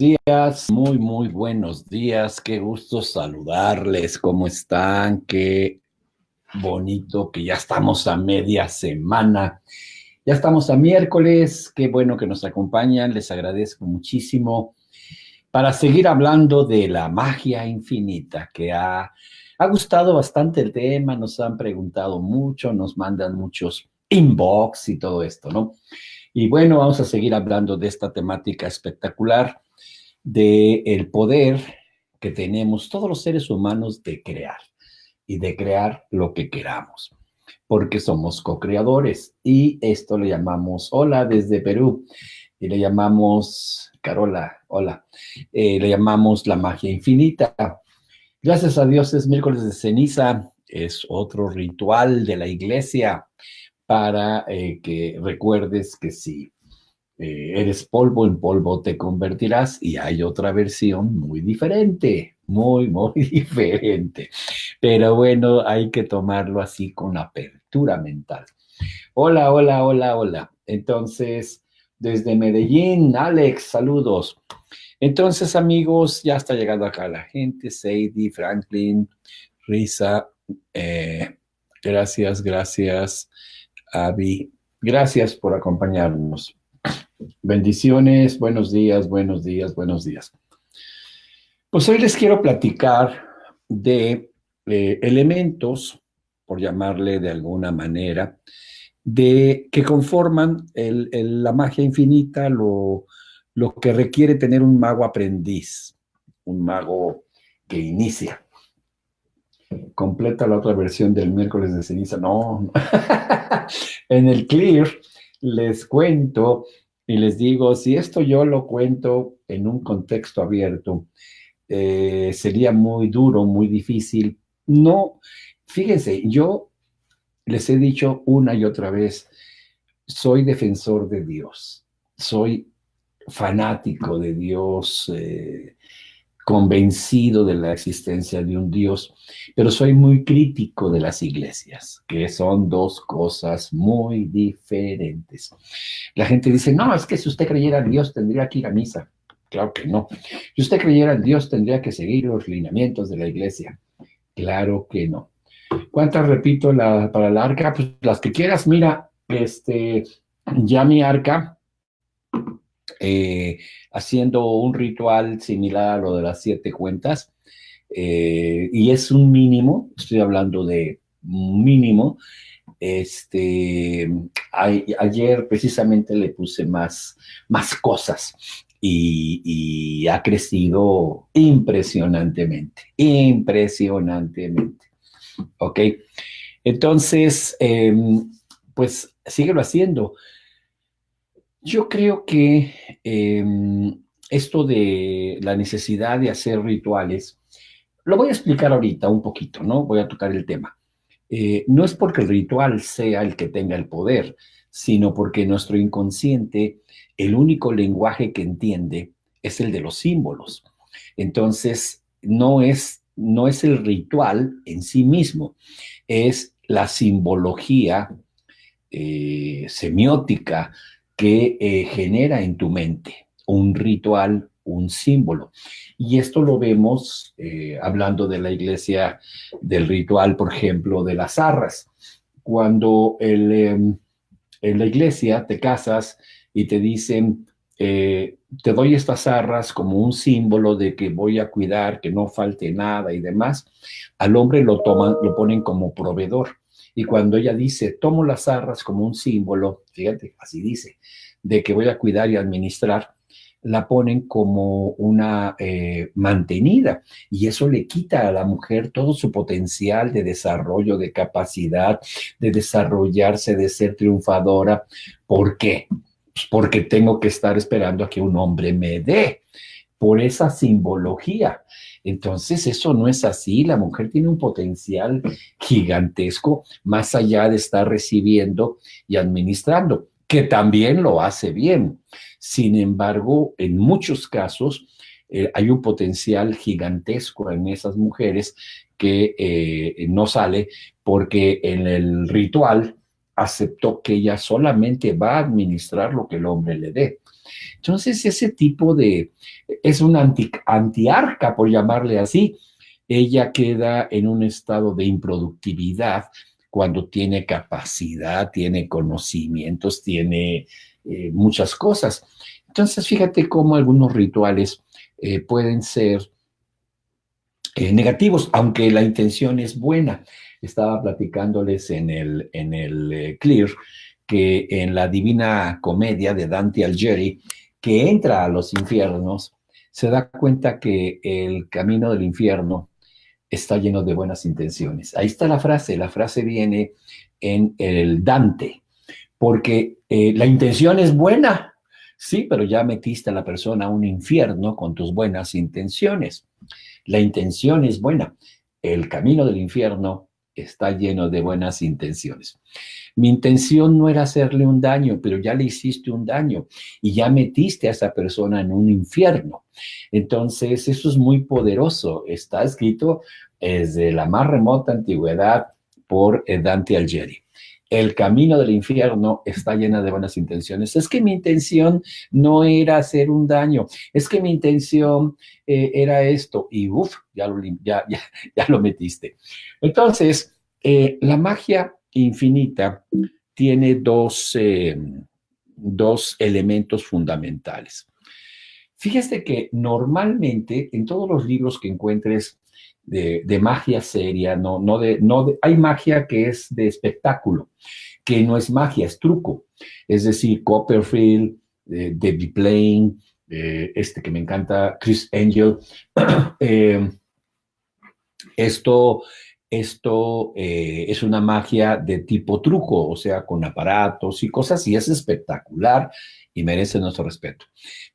Días, muy buenos días, qué gusto saludarles, ¿cómo están? Qué bonito que ya estamos a media semana, ya estamos a miércoles, qué bueno que nos acompañan, les agradezco muchísimo para seguir hablando de la magia infinita, que ha gustado bastante el tema, nos han preguntado mucho, nos mandan muchos inbox y todo esto, ¿no? Y bueno, vamos a seguir hablando de esta temática espectacular del poder que tenemos todos los seres humanos de crear y de crear lo que queramos, porque somos co-creadores y esto le llamamos, hola desde Perú, y le llamamos, Carola, hola, le llamamos la magia infinita. Gracias a Dios es miércoles de ceniza, es otro ritual de la iglesia para que recuerdes que sí, eres polvo, en polvo te convertirás y hay otra versión muy diferente, muy diferente. Pero bueno, hay que tomarlo así con apertura mental. Hola. Entonces, desde Medellín, Alex, saludos. Entonces, amigos, ya está llegando acá la gente, Sadie, Franklin, Risa, eh, gracias, Abby, gracias por acompañarnos. Bendiciones, buenos días. Pues hoy les quiero platicar de elementos, por llamarle de alguna manera, de que conforman la magia infinita, lo que requiere tener un mago aprendiz, un mago que inicia. Completa la otra versión del miércoles de ceniza. No. En el Clear les cuento y les digo, si esto yo lo cuento en un contexto abierto, sería muy duro, muy difícil. No, fíjense, yo les he dicho una y otra vez, soy defensor de Dios, soy fanático de Dios, convencido de la existencia de un Dios, pero soy muy crítico de las iglesias, que son dos cosas muy diferentes. La gente dice, no, es que si usted creyera en Dios tendría que ir a misa. Claro que no. Si usted creyera en Dios tendría que seguir los lineamientos de la iglesia. Claro que no. ¿Cuántas repito para la arca? Pues las que quieras. Mira, ya mi arca, haciendo un ritual similar a lo de las 7 cuentas, y es un mínimo, estoy hablando de un mínimo. Ayer precisamente le puse más cosas y ha crecido impresionantemente. ¿Ok? Entonces, pues síguelo haciendo. Yo creo que esto de la necesidad de hacer rituales, lo voy a explicar ahorita un poquito, ¿no? Voy a tocar el tema. No es porque el ritual sea el que tenga el poder, sino porque nuestro inconsciente, el único lenguaje que entiende es el de los símbolos. Entonces, no es el ritual en sí mismo, es la simbología semiótica que genera en tu mente un ritual, un símbolo. Y esto lo vemos hablando de la iglesia, del ritual, por ejemplo, de las arras. Cuando en la iglesia te casas y te dicen, te doy estas arras como un símbolo de que voy a cuidar, que no falte nada y demás, al hombre lo toman, lo ponen como proveedor. Y cuando ella dice, tomo las arras como un símbolo, fíjate, así dice, de que voy a cuidar y administrar, la ponen como una mantenida, y eso le quita a la mujer todo su potencial de desarrollo, de capacidad, de desarrollarse, de ser triunfadora. ¿Por qué? Pues porque tengo que estar esperando a que un hombre me dé, por esa simbología. Entonces, eso no es así. La mujer tiene un potencial gigantesco más allá de estar recibiendo y administrando, que también lo hace bien. Sin embargo, en muchos casos hay un potencial gigantesco en esas mujeres que no sale porque en el ritual aceptó que ella solamente va a administrar lo que el hombre le dé. Entonces, ese tipo es una antiarca, por llamarle así. Ella queda en un estado de improductividad cuando tiene capacidad, tiene conocimientos, tiene muchas cosas. Entonces, fíjate cómo algunos rituales pueden ser negativos, aunque la intención es buena. Estaba platicándoles en el Clear que en la Divina Comedia de Dante Alighieri, que entra a los infiernos, se da cuenta que el camino del infierno está lleno de buenas intenciones. Ahí está la frase viene en el Dante, porque la intención es buena, sí, pero ya metiste a la persona a un infierno con tus buenas intenciones. La intención es buena. El camino del infierno está lleno de buenas intenciones. Mi intención no era hacerle un daño, pero ya le hiciste un daño y ya metiste a esa persona en un infierno. Entonces, eso es muy poderoso. Está escrito desde la más remota antigüedad por Dante Alighieri. El camino del infierno está llena de buenas intenciones. Es que mi intención no era hacer un daño, es que mi intención era esto, y ya lo metiste. Entonces, la magia infinita tiene dos elementos fundamentales. Fíjese que normalmente en todos los libros que encuentres de magia seria, hay magia que es de espectáculo, que no es magia, es truco. Es decir, Copperfield, David Blaine, este que me encanta, Chris Angel. Esto es una magia de tipo truco, o sea, con aparatos y cosas, y es espectacular y merece nuestro respeto.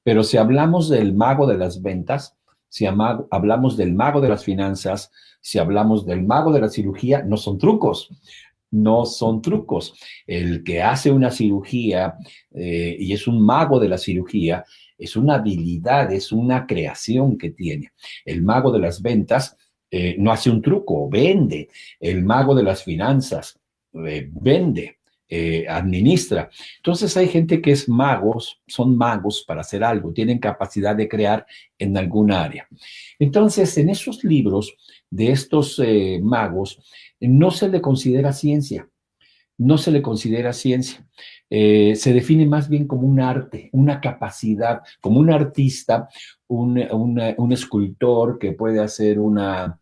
Pero si hablamos del mago de las ventas, si hablamos del mago de las finanzas, si hablamos del mago de la cirugía, no son trucos. No son trucos. El que hace una cirugía y es un mago de la cirugía, es una habilidad, es una creación que tiene. El mago de las ventas no hace un truco, vende. El mago de las finanzas vende, administra. Entonces hay gente que son magos para hacer algo, tienen capacidad de crear en alguna área. Entonces, en esos libros de estos magos, no se le considera ciencia, no se le considera ciencia. Se define más bien como un arte, una capacidad, como un artista, un escultor que puede hacer una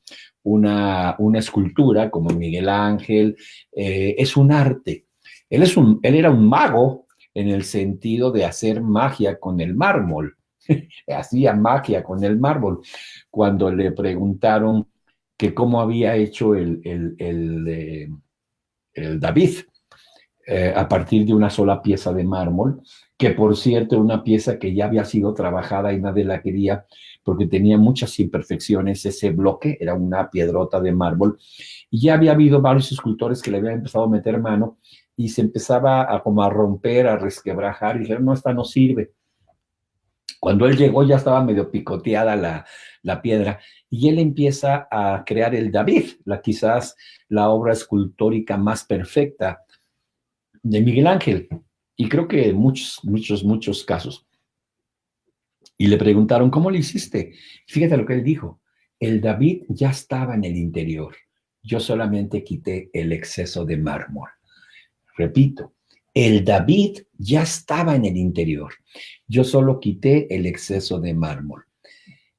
escultura como Miguel Ángel, es un arte. Él era un mago en el sentido de hacer magia con el mármol, hacía magia con el mármol. Cuando le preguntaron que cómo había hecho el David, a partir de una sola pieza de mármol, que por cierto era una pieza que ya había sido trabajada y nadie la quería porque tenía muchas imperfecciones. Ese bloque era una piedrota de mármol y ya había habido varios escultores que le habían empezado a meter mano y se empezaba como a romper, a resquebrajar y dijeron, no, esta no sirve. Cuando él llegó ya estaba medio picoteada la piedra y él empieza a crear el David, quizás la obra escultórica más perfecta de Miguel Ángel, y creo que en muchos casos. Y le preguntaron, ¿cómo lo hiciste? Fíjate lo que él dijo, el David ya estaba en el interior, yo solamente quité el exceso de mármol. Repito, el David ya estaba en el interior, yo solo quité el exceso de mármol.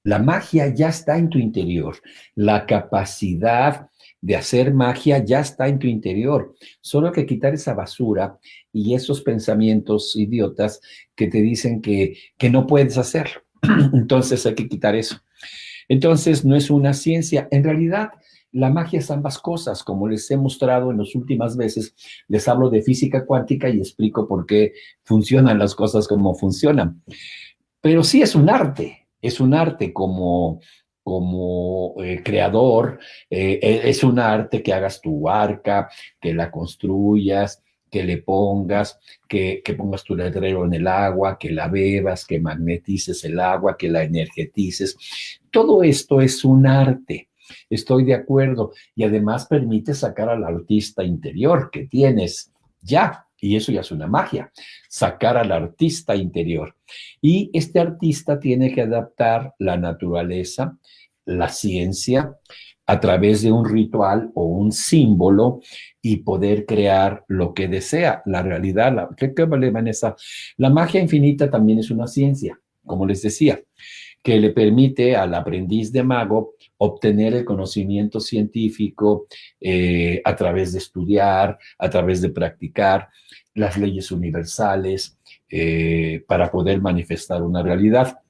La magia ya está en tu interior, la capacidad de hacer magia ya está en tu interior. Solo hay que quitar esa basura y esos pensamientos idiotas que te dicen que no puedes hacerlo. Entonces hay que quitar eso. Entonces no es una ciencia. En realidad, la magia es ambas cosas. Como les he mostrado en las últimas veces, les hablo de física cuántica y explico por qué funcionan las cosas como funcionan. Pero sí es un arte. Es un arte como creador, es un arte que hagas tu arca, que la construyas, que le pongas, que pongas tu letrero en el agua, que la bebas, que magnetices el agua, que la energetices. Todo esto es un arte, estoy de acuerdo, y además permite sacar al artista interior que tienes ya. Y eso ya es una magia, sacar al artista interior. Y este artista tiene que adaptar la naturaleza, la ciencia, a través de un ritual o un símbolo y poder crear lo que desea, la realidad. ¿Qué vale, Vanessa? La magia infinita también es una ciencia, como les decía, que le permite al aprendiz de mago obtener el conocimiento científico a través de estudiar, a través de practicar las leyes universales para poder manifestar una realidad.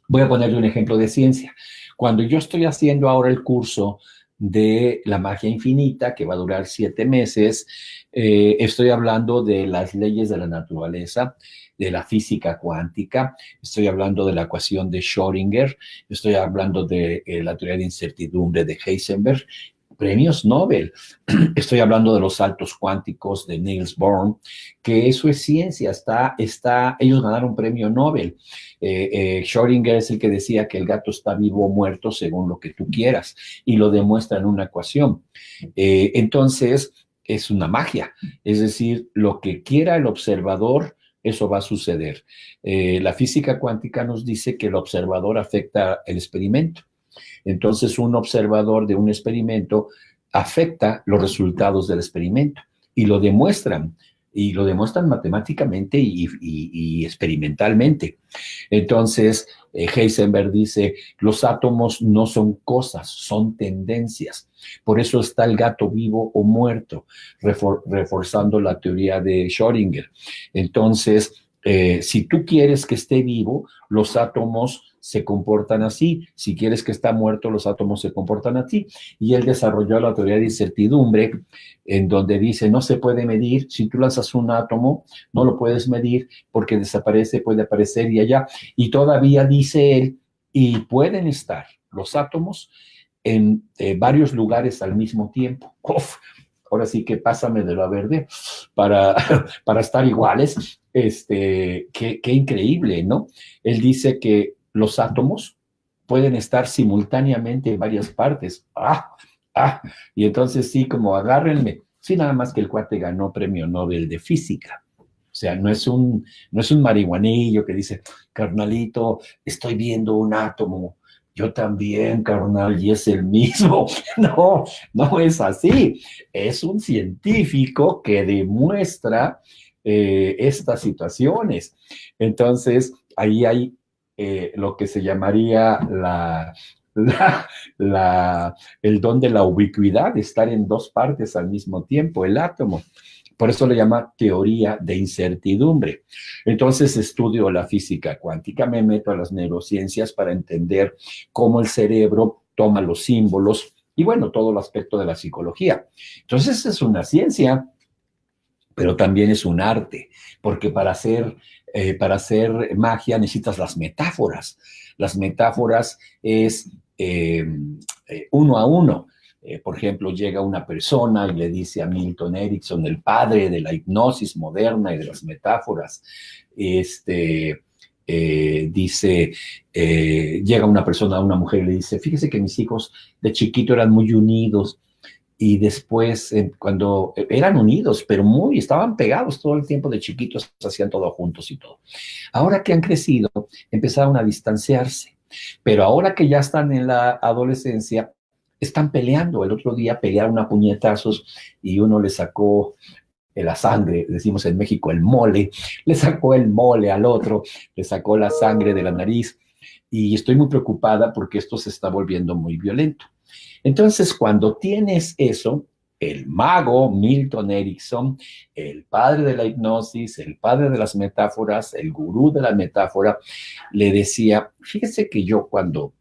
Voy a ponerle un ejemplo de ciencia. Cuando yo estoy haciendo ahora el curso de la magia infinita, que va a durar 7 meses, estoy hablando de las leyes de la naturaleza, de la física cuántica, estoy hablando de la ecuación de Schrödinger, estoy hablando de la teoría de incertidumbre de Heisenberg, premios Nobel. Estoy hablando de los saltos cuánticos de Niels Bohr, que eso es ciencia, ellos ganaron un premio Nobel. Schrödinger es el que decía que el gato está vivo o muerto según lo que tú quieras, y lo demuestra en una ecuación. Entonces, es una magia, es decir, lo que quiera el observador, eso va a suceder. La física cuántica nos dice que el observador afecta el experimento. Entonces, un observador de un experimento afecta los resultados del experimento y lo demuestran matemáticamente y experimentalmente. Entonces, Heisenberg dice, los átomos no son cosas, son tendencias. Por eso está el gato vivo o muerto, reforzando la teoría de Schrödinger. Entonces, si tú quieres que esté vivo, los átomos se comportan así. Si quieres que esté muerto, los átomos se comportan así. Y él desarrolló la teoría de incertidumbre, en donde dice, no se puede medir. Si tú lanzas un átomo, no lo puedes medir porque desaparece, puede aparecer y allá. Y todavía dice él, y pueden estar los átomos en varios lugares al mismo tiempo. Uf, ahora sí que pásame de la verde para estar iguales. Qué increíble, ¿no? Él dice que los átomos pueden estar simultáneamente en varias partes. Y entonces sí, como agárrenme. Sí, nada más que el cuate ganó premio Nobel de física. O sea, no es un marihuanillo que dice, carnalito, estoy viendo un átomo. Yo también, carnal, y es el mismo. No, no es así. Es un científico que demuestra estas situaciones. Entonces, ahí hay lo que se llamaría el don de la ubicuidad, estar en dos partes al mismo tiempo, el átomo. Por eso le llama teoría de incertidumbre. Entonces estudio la física cuántica, me meto a las neurociencias para entender cómo el cerebro toma los símbolos y bueno, todo el aspecto de la psicología. Entonces es una ciencia, pero también es un arte, porque para hacer magia necesitas las metáforas. Las metáforas es uno a uno. Por ejemplo, llega una persona y le dice a Milton Erickson, el padre de la hipnosis moderna y de las metáforas, llega una persona, una mujer y le dice, fíjese que mis hijos de chiquito eran muy unidos, y después, cuando eran unidos, pero estaban pegados todo el tiempo de chiquitos, hacían todo juntos y todo. Ahora que han crecido, empezaron a distanciarse, pero ahora que ya están en la adolescencia, están peleando. El otro día pelearon a puñetazos y uno le sacó la sangre, decimos en México el mole, le sacó el mole al otro, le sacó la sangre de la nariz, y estoy muy preocupada porque esto se está volviendo muy violento. Entonces, cuando tienes eso, el mago Milton Erickson, el padre de la hipnosis, el padre de las metáforas, el gurú de la metáfora, le decía, fíjese que yo cuando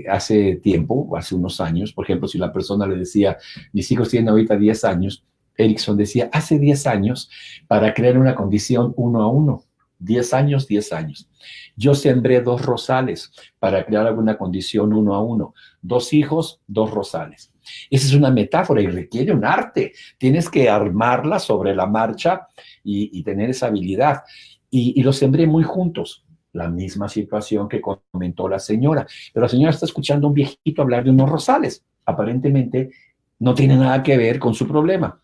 hace tiempo, hace unos años, por ejemplo, si la persona le decía, mis hijos tienen ahorita 10 años, Erickson decía, hace 10 años, para crear una condición 1 a 1, 10 años, 10 años. Yo sembré 2 rosales para crear alguna condición 1 a 1. 2 hijos, 2 rosales. Esa es una metáfora y requiere un arte. Tienes que armarla sobre la marcha y tener esa habilidad. Y los sembré muy juntos. La misma situación que comentó la señora. Pero la señora está escuchando a un viejito hablar de unos rosales. Aparentemente no tiene nada que ver con su problema.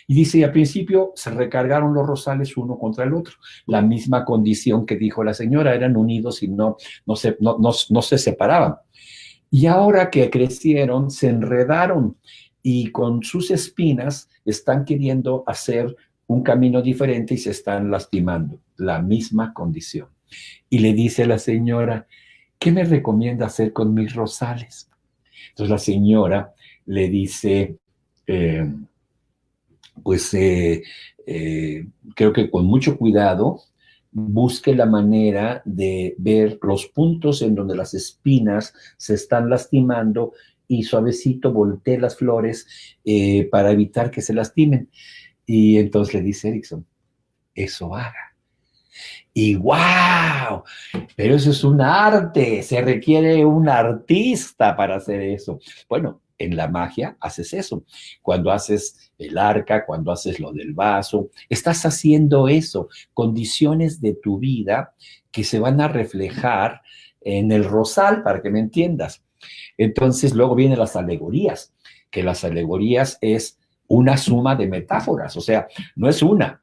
Y dice, al principio se recargaron los rosales uno contra el otro. La misma condición que dijo la señora, eran unidos y no se separaban. Y ahora que crecieron, se enredaron y con sus espinas están queriendo hacer un camino diferente y se están lastimando. La misma condición. Y le dice a la señora, ¿qué me recomienda hacer con mis rosales? Entonces la señora le dice, eh, pues creo que con mucho cuidado busque la manera de ver los puntos en donde las espinas se están lastimando y suavecito voltee las flores para evitar que se lastimen. Y entonces le dice Erickson, eso haga. Y wow, pero eso es un arte, se requiere un artista para hacer eso. Bueno, en la magia haces eso. Cuando haces el arca, cuando haces lo del vaso, estás haciendo eso, condiciones de tu vida que se van a reflejar en el rosal, para que me entiendas. Entonces, luego vienen las alegorías, que las alegorías es una suma de metáforas, o sea, no es una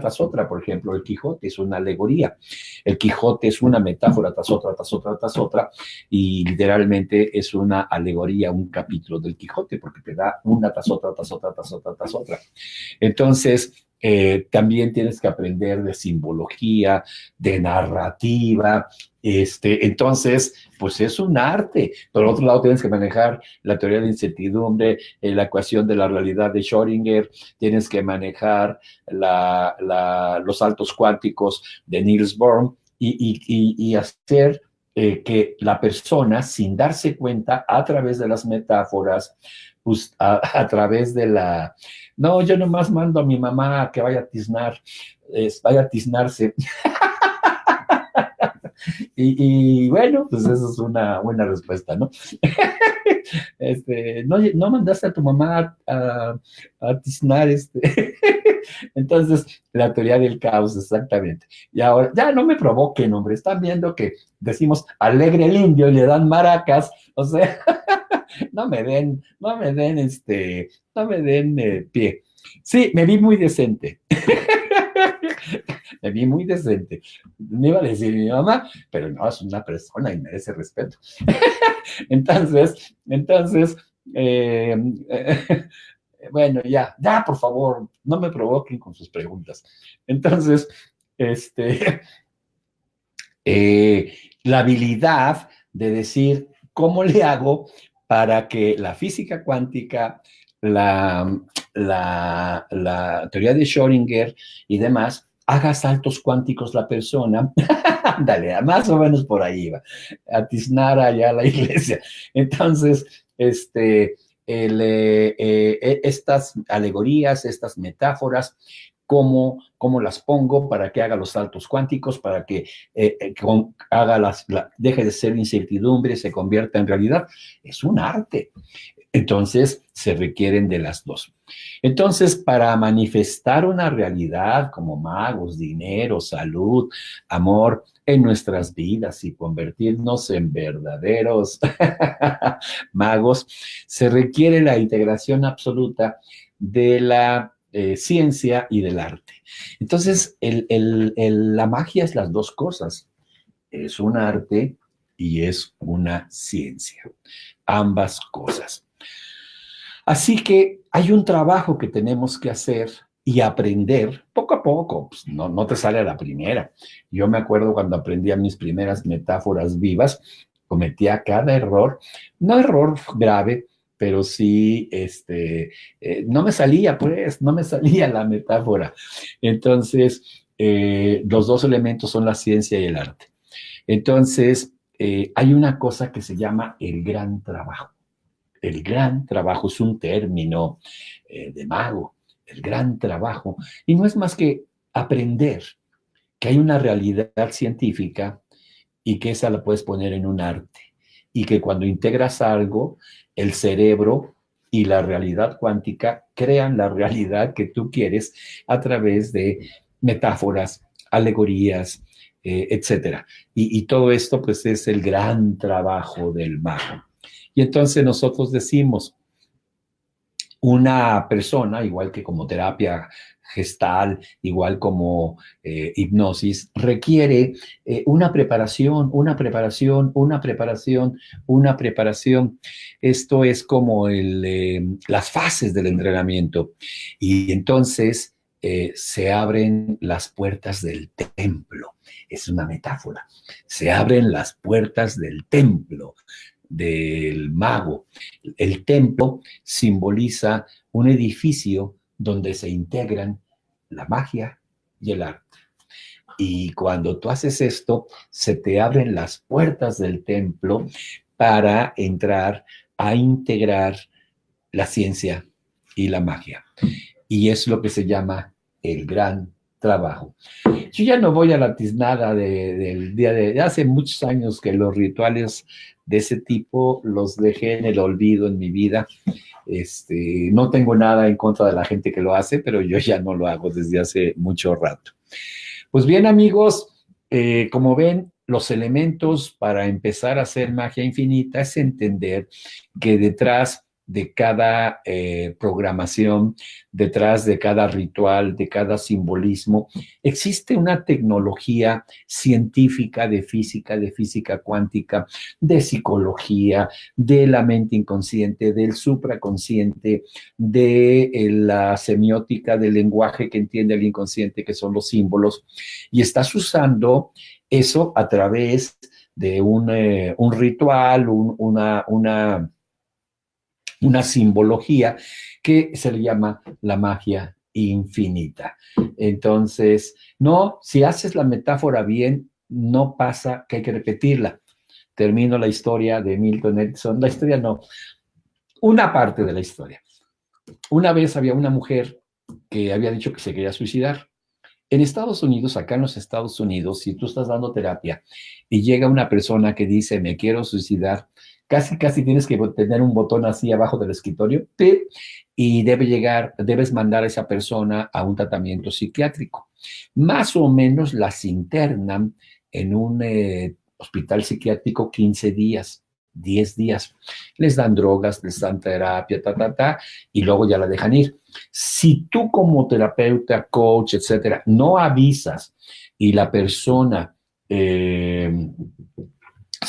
tras otra. Por ejemplo, el Quijote es una alegoría, el Quijote es una metáfora tras otra, tras otra, tras otra, y literalmente es una alegoría, un capítulo del Quijote, porque te da una tras otra, tras otra, tras otra, tras otra. Entonces, también tienes que aprender de simbología, de narrativa, entonces, pues es un arte. Por otro lado, tienes que manejar la teoría de incertidumbre, la ecuación de la realidad de Schrödinger, tienes que manejar los saltos cuánticos de Niels Bohr y hacer que la persona, sin darse cuenta, a través de las metáforas, pues, a través de la... No, yo nomás mando a mi mamá a que vaya a tiznar, vaya a tiznarse. Y bueno, pues eso es una buena respuesta, ¿no? No mandaste a tu mamá a tiznar, Entonces, la teoría del caos, exactamente. Y ahora, ya no me provoquen, hombre, están viendo que decimos alegre el indio y le dan maracas, o sea, no me den pie. Sí, me vi muy decente. Me vi muy decente. Me iba a decir mi mamá, pero no, es una persona y merece respeto. Entonces, eh, bueno, ya, por favor, no me provoquen con sus preguntas. Entonces, este, la habilidad de decir cómo le hago para que la física cuántica, la teoría de Schrödinger y demás, haga saltos cuánticos la persona. Dale, más o menos por ahí va, a tiznar allá a la iglesia. Entonces, estas alegorías, estas metáforas, cómo las pongo para que haga los saltos cuánticos, para que deje de ser incertidumbre, se convierta en realidad. Es un arte. Entonces, se requieren de las dos. Entonces, para manifestar una realidad como magos, dinero, salud, amor en nuestras vidas y convertirnos en verdaderos magos, se requiere la integración absoluta de la ciencia y del arte. Entonces, la magia es las dos cosas. Es un arte y es una ciencia. Ambas cosas. Así que hay un trabajo que tenemos que hacer y aprender poco a poco. Pues no te sale a la primera. Yo me acuerdo cuando aprendí mis primeras metáforas vivas, cometía cada error, no error grave, pero sí, no me salía, pues, no me salía la metáfora. Entonces, los dos elementos son la ciencia y el arte. Entonces, hay una cosa que se llama el gran trabajo. El gran trabajo es un término de mago, el gran trabajo. Y no es más que aprender que hay una realidad científica y que esa la puedes poner en un arte. Y que cuando integras algo, el cerebro y la realidad cuántica crean la realidad que tú quieres a través de metáforas, alegorías, etcétera. Y todo esto, pues, es el gran trabajo del mago. Y entonces nosotros decimos, una persona, igual que como terapia gestal, igual como hipnosis, requiere una preparación, una preparación, una preparación, una preparación. Esto es como las fases del entrenamiento. Y entonces se abren las puertas del templo. Es una metáfora. Se abren las puertas del templo del mago. El templo simboliza un edificio donde se integran la magia y el arte. Y cuando tú haces esto, se te abren las puertas del templo para entrar a integrar la ciencia y la magia. Y es lo que se llama el gran trabajo. Yo ya no voy a la tiznada del día de hace muchos años que los rituales de ese tipo los dejé en el olvido en mi vida. No tengo nada en contra de la gente que lo hace, pero yo ya no lo hago desde hace mucho rato. Pues bien, amigos, como ven, los elementos para empezar a hacer magia infinita es entender que detrás de cada programación, detrás de cada ritual, de cada simbolismo, existe una tecnología científica de física cuántica, de psicología, de la mente inconsciente, del supraconsciente, de la semiótica del lenguaje que entiende el inconsciente, que son los símbolos, y estás usando eso a través de un ritual, una simbología que se le llama la magia infinita. Entonces, no, si haces la metáfora bien, no pasa que hay que repetirla. Termino la historia de Milton Erickson, la historia no, una parte de la historia. Una vez había una mujer que había dicho que se quería suicidar. En Estados Unidos, acá en los Estados Unidos, si tú estás dando terapia y llega una persona que dice, me quiero suicidar, casi tienes que tener un botón así abajo del escritorio, y debes mandar a esa persona a un tratamiento psiquiátrico. Más o menos las internan en un hospital psiquiátrico 15 días. 10 días. Les dan drogas, les dan terapia, y luego ya la dejan ir. Si tú como terapeuta, coach, etcétera, no avisas y la persona se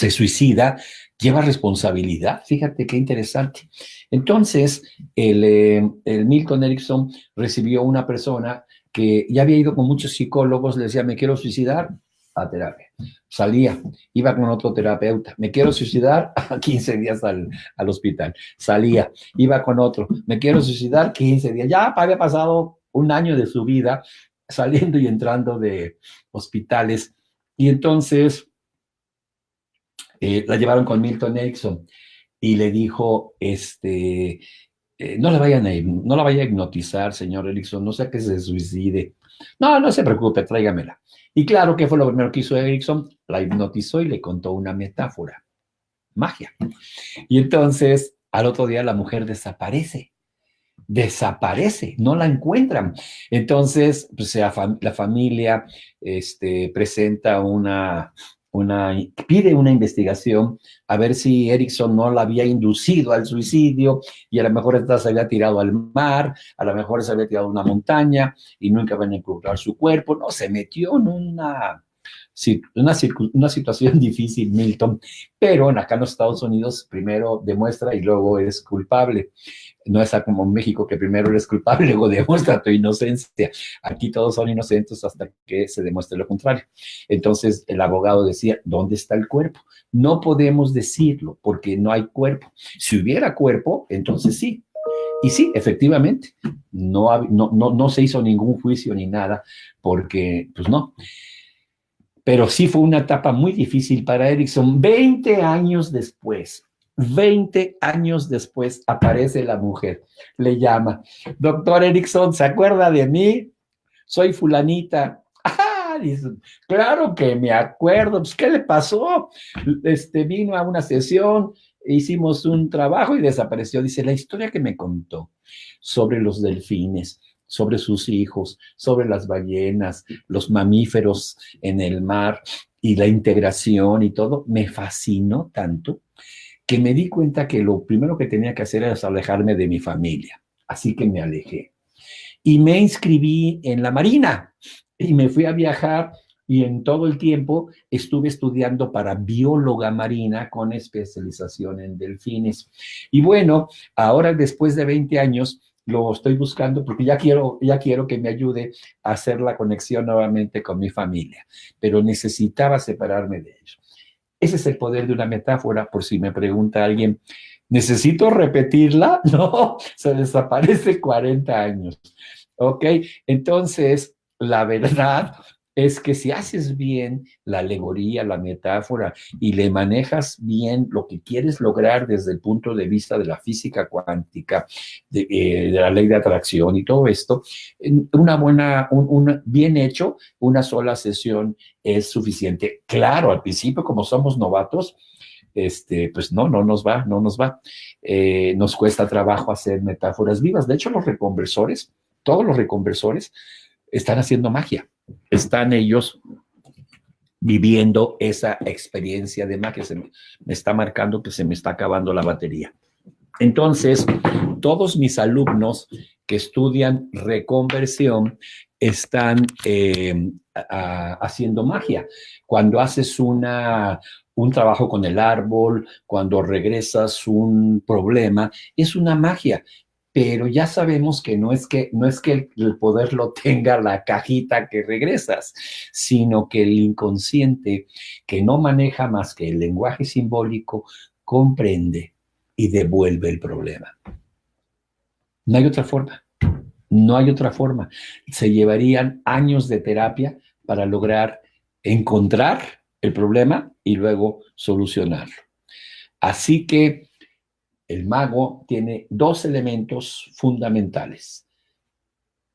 suicida, lleva responsabilidad. Fíjate qué interesante. Entonces, el Milton Erickson recibió una persona que ya había ido con muchos psicólogos, le decía, me quiero suicidar, a terapia. Salía, iba con otro terapeuta, me quiero suicidar, a 15 días al hospital. Salía, iba con otro, me quiero suicidar, 15 días. Ya había pasado un año de su vida saliendo y entrando de hospitales. Y entonces la llevaron con Milton Erickson y le dijo, no la vaya a hipnotizar, señor Erickson, no sea que se suicide. No se preocupe, tráigamela. Y claro, ¿qué fue lo primero que hizo Erickson? La hipnotizó y le contó una metáfora, magia. Y entonces, al otro día la mujer desaparece, no la encuentran. Entonces, pues, la familia presenta pide una investigación a ver si Erickson no la había inducido al suicidio y a lo mejor esta se había tirado al mar, a lo mejor se había tirado a una montaña y nunca van a encontrar su cuerpo. No, se metió en una situación difícil, Milton, pero acá en los Estados Unidos primero demuestra y luego es culpable. No es como en México que primero eres culpable y luego demuestra tu inocencia. Aquí todos son inocentes hasta que se demuestre lo contrario. Entonces el abogado decía, ¿dónde está el cuerpo? No podemos decirlo porque no hay cuerpo. Si hubiera cuerpo, entonces sí. Y sí, efectivamente, no se hizo ningún juicio ni nada porque, pues no. Pero sí fue una etapa muy difícil para Erickson. 20 años después aparece la mujer, le llama, doctor Erickson, ¿se acuerda de mí? Soy fulanita. Ah, dice, claro que me acuerdo, pues, ¿qué le pasó? Vino a una sesión, hicimos un trabajo y desapareció. Dice, la historia que me contó sobre los delfines, sobre sus hijos, sobre las ballenas, los mamíferos en el mar y la integración y todo, me fascinó tanto que me di cuenta que lo primero que tenía que hacer era alejarme de mi familia. así que me alejé. Y me inscribí en la Marina y me fui a viajar y en todo el tiempo estuve estudiando para bióloga marina con especialización en delfines. Y bueno, ahora después de 20 años lo estoy buscando porque ya quiero que me ayude a hacer la conexión nuevamente con mi familia, pero necesitaba separarme de ellos. Ese es el poder de una metáfora, por si me pregunta alguien, ¿necesito repetirla? No, se desaparece 40 años. ¿Ok? Entonces, la verdad es que si haces bien la alegoría, la metáfora y le manejas bien lo que quieres lograr desde el punto de vista de la física cuántica, de la ley de atracción y todo esto, bien hecho, una sola sesión es suficiente. Claro, al principio, como somos novatos, pues no nos va, no nos va. Nos cuesta trabajo hacer metáforas vivas. De hecho, todos los reconversores están haciendo magia. Están ellos viviendo esa experiencia de magia. Me está marcando que se me está acabando la batería. Entonces, todos mis alumnos que estudian reconversión están haciendo magia. Cuando haces un trabajo con el árbol, cuando regresas un problema, es una magia. Pero ya sabemos que no es que el poder lo tenga la cajita que regresas, sino que el inconsciente, que no maneja más que el lenguaje simbólico, comprende y devuelve el problema. No hay otra forma. No hay otra forma. Se llevarían años de terapia para lograr encontrar el problema y luego solucionarlo. Así que el mago tiene dos elementos fundamentales: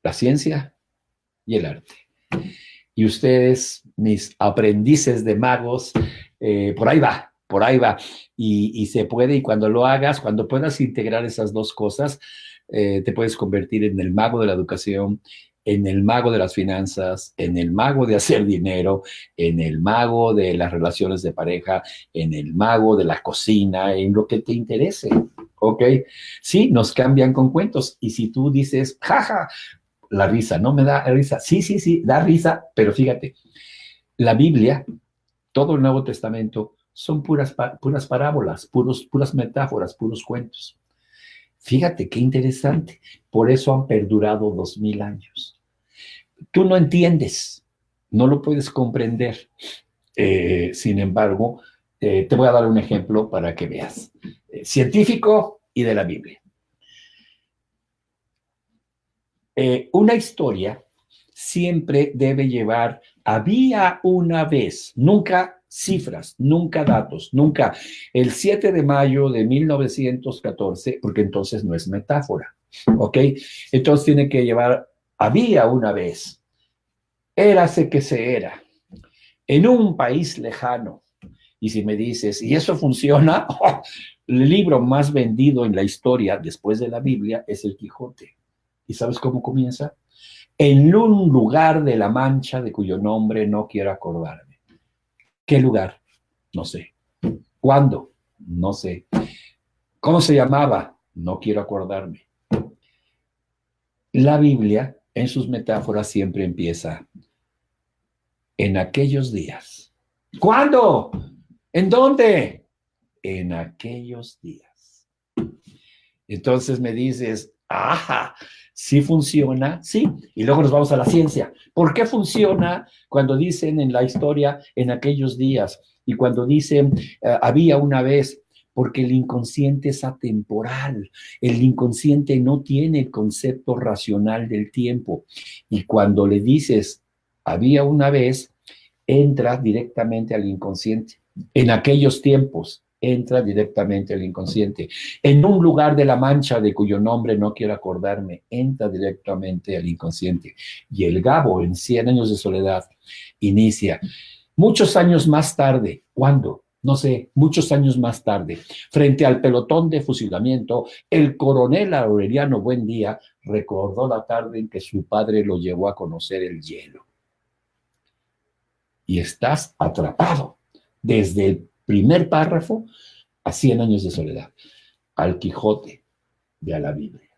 la ciencia y el arte. Y ustedes, mis aprendices de magos, por ahí va. Y se puede, y cuando lo hagas, cuando puedas integrar esas dos cosas, te puedes convertir en el mago de la educación, en el mago de las finanzas, en el mago de hacer dinero, en el mago de las relaciones de pareja, en el mago de la cocina, en lo que te interese, ¿ok? Sí, nos cambian con cuentos. Y si tú dices, jaja, la risa, no me da risa. Sí, da risa, pero fíjate, la Biblia, todo el Nuevo Testamento, son puras parábolas, puras metáforas, puros cuentos. Fíjate qué interesante. Por eso han perdurado 2000 años. Tú no entiendes, no lo puedes comprender. Sin embargo, te voy a dar un ejemplo para que veas. Científico y de la Biblia. Una historia siempre debe llevar, había una vez, nunca cifras, nunca datos, nunca el 7 de mayo de 1914, porque entonces no es metáfora, ¿ok? Entonces tiene que llevar, había una vez, érase que se era, en un país lejano. Y si me dices, ¿y eso funciona? Oh, el libro más vendido en la historia después de la Biblia es El Quijote. ¿Y sabes cómo comienza? En un lugar de la Mancha de cuyo nombre no quiero acordarme. ¿Qué lugar? No sé. ¿Cuándo? No sé. ¿Cómo se llamaba? No quiero acordarme. La Biblia, en sus metáforas, siempre empieza en aquellos días. ¿Cuándo? ¿En dónde? En aquellos días. Entonces me dices, ajá, ¿sí funciona? Sí. Y luego nos vamos a la ciencia. ¿Por qué funciona cuando dicen en la historia en aquellos días? Y cuando dicen había una vez, porque el inconsciente es atemporal. El inconsciente no tiene el concepto racional del tiempo. Y cuando le dices había una vez, entra directamente al inconsciente. En aquellos tiempos, entra directamente al inconsciente. En un lugar de la Mancha de cuyo nombre no quiero acordarme, entra directamente al inconsciente. Y el Gabo, en 100 años de soledad, inicia. Muchos años más tarde, ¿cuándo? No sé, muchos años más tarde, frente al pelotón de fusilamiento, el coronel Aureliano Buendía recordó la tarde en que su padre lo llevó a conocer el hielo. Y estás atrapado desde el primer párrafo a 100 años de soledad, al Quijote de a la Biblia.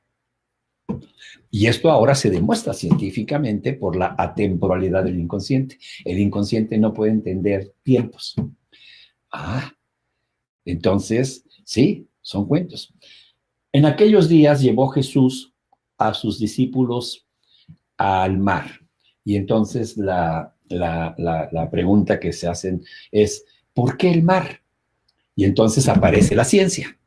Y esto ahora se demuestra científicamente por la atemporalidad del inconsciente. El inconsciente no puede entender tiempos. Ah, entonces, sí, son cuentos. En aquellos días llevó Jesús a sus discípulos al mar. Y entonces la pregunta que se hacen es, ¿por qué el mar? Y entonces aparece la ciencia.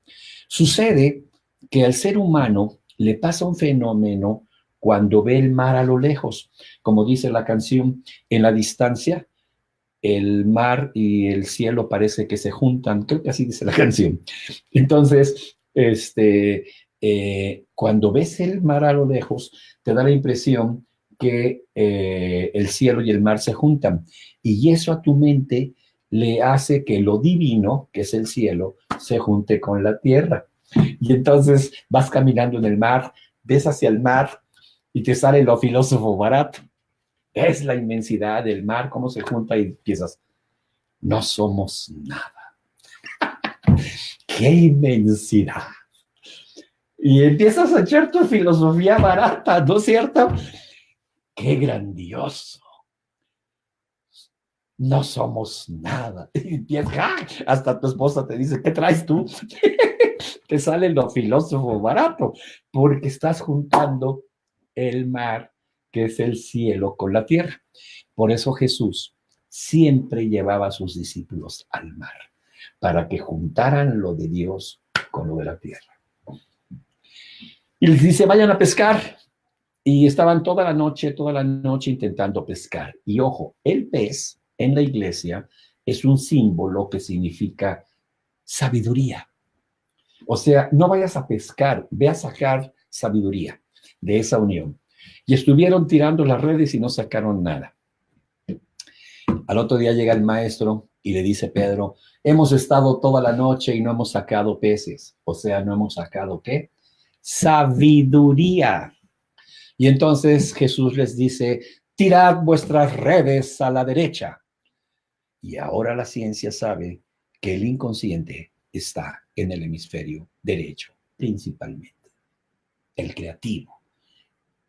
Sucede que al ser humano le pasa un fenómeno cuando ve el mar a lo lejos. Como dice la canción, en la distancia, el mar y el cielo parece que se juntan. Creo que así dice la canción. Entonces, cuando ves el mar a lo lejos, te da la impresión que el cielo y el mar se juntan. Y eso a tu mente le hace que lo divino, que es el cielo, se junte con la tierra. Y entonces vas caminando en el mar, ves hacia el mar y te sale lo filósofo barato. Es la inmensidad del mar, cómo se junta y piensas, no somos nada. ¡Qué inmensidad! Y empiezas a echar tu filosofía barata, ¿no es cierto? ¡Qué grandioso! No somos nada. Y empiezas, hasta tu esposa te dice, ¿qué traes tú? Te sale lo filósofo barato, porque estás juntando el mar, que es el cielo, con la tierra. Por eso Jesús siempre llevaba a sus discípulos al mar, para que juntaran lo de Dios con lo de la tierra. Y les dice, vayan a pescar. Y estaban toda la noche intentando pescar. Y ojo, el pez en la iglesia es un símbolo que significa sabiduría. O sea, no vayas a pescar, ve a sacar sabiduría de esa unión. Y estuvieron tirando las redes y no sacaron nada. Al otro día llega el maestro y le dice Pedro, hemos estado toda la noche y no hemos sacado peces. O sea, no hemos sacado ¿qué? Sabiduría. Y entonces Jesús les dice, tirad vuestras redes a la derecha. Y ahora la ciencia sabe que el inconsciente está en el hemisferio derecho, principalmente. El creativo,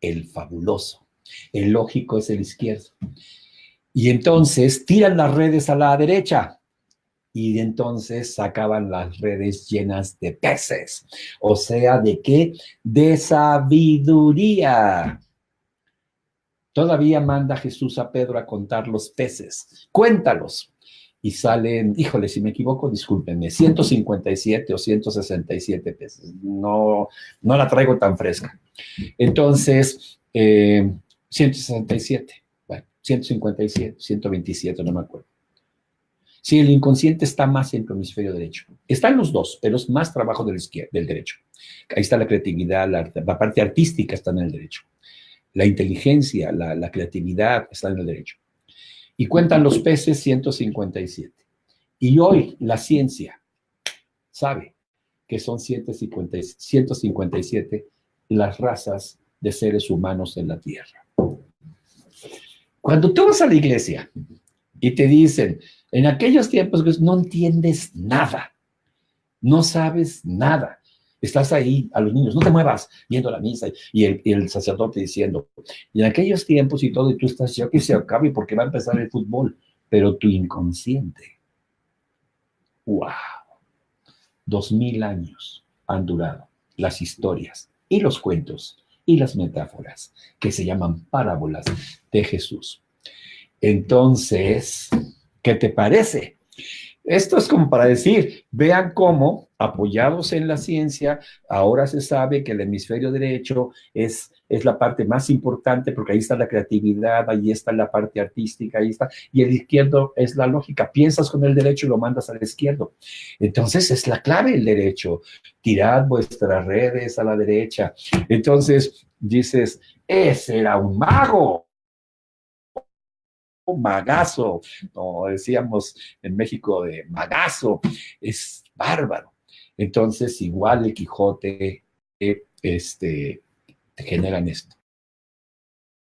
el fabuloso, el lógico es el izquierdo. Y entonces tiran las redes a la derecha y entonces sacaban las redes llenas de peces. O sea, ¿de qué? De sabiduría. Todavía manda Jesús a Pedro a contar los peces. Cuéntalos. Y salen, híjole, si me equivoco, discúlpenme, 157 o 167 peces. No la traigo tan fresca. Entonces, 167, bueno, 157, 127, no me acuerdo. Sí, el inconsciente está más en el hemisferio derecho. Están los dos, pero es más trabajo del derecho. Ahí está la creatividad, la parte artística está en el derecho. La inteligencia, la creatividad está en el derecho. Y cuentan los peces 157. Y hoy la ciencia sabe que son 157 las razas de seres humanos en la Tierra. Cuando tú vas a la iglesia y te dicen, en aquellos tiempos no entiendes nada, no sabes nada, estás ahí a los niños, no te muevas, viendo la misa y el sacerdote diciendo, y en aquellos tiempos y todo, y tú estás, yo que se acabe porque va a empezar el fútbol, pero tu inconsciente, wow, 2000 años han durado las historias y los cuentos y las metáforas que se llaman parábolas de Jesús. Entonces, ¿qué te parece? Esto es como para decir, vean cómo, apoyados en la ciencia, ahora se sabe que el hemisferio derecho es la parte más importante porque ahí está la creatividad, ahí está la parte artística, ahí está, y el izquierdo es la lógica. Piensas con el derecho y lo mandas al izquierdo. Entonces es la clave el derecho. Tirad vuestras redes a la derecha. Entonces dices, ese era un mago. Magazo, como decíamos en México de magazo, es bárbaro. Entonces, igual el Quijote, te generan esto.